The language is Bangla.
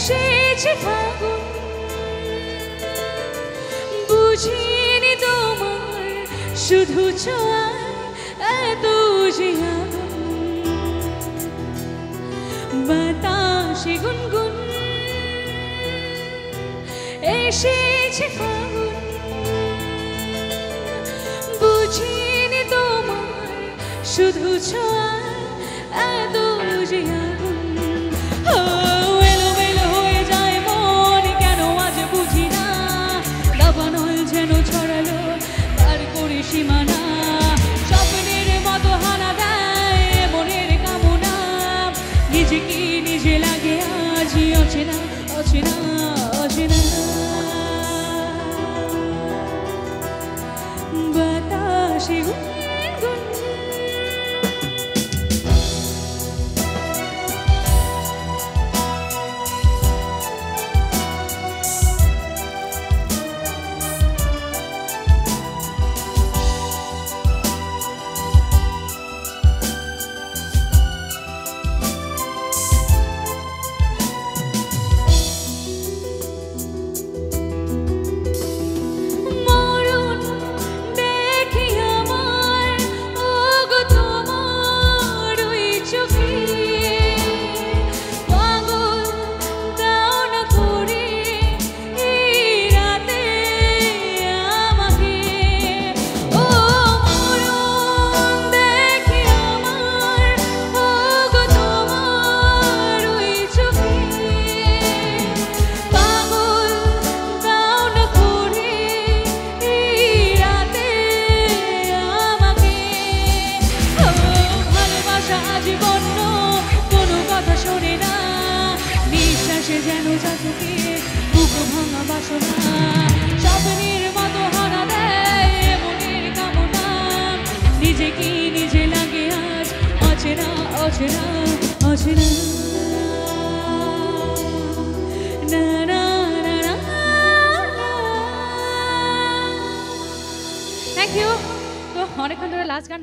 এসেছে ফাগুন বুঝিনি তোমার শুধু ছোঁয়ায় এত যে আগুন বাতাসে গুনগুন এসেছে ফাগুন বুঝিনি তোমার শুধু ছোঁয়ায় এত যে আগুন এলোমেলো হয়ে যায় মন কেন আজ বুঝি না দাবানল যেন ছড়ালো পার করে সীমানা স্বপ্নের মতো হানা দেয় মনের কামনা নিজেকে নিজে লাগে আজই অচেনা অচেনা অচেনা বাতাসে গুনগুন যেন জাতুকে বুক ভাঙা বাসনা স্বপ্নের মতো হানা দেয় মনের কামনা নিজেকে নিজে লাগে আজ অচেনা অচেনা অচেনা না না না না থ্যাংক ইউ তো অনেকক্ষণ ধরে লাস্ট গান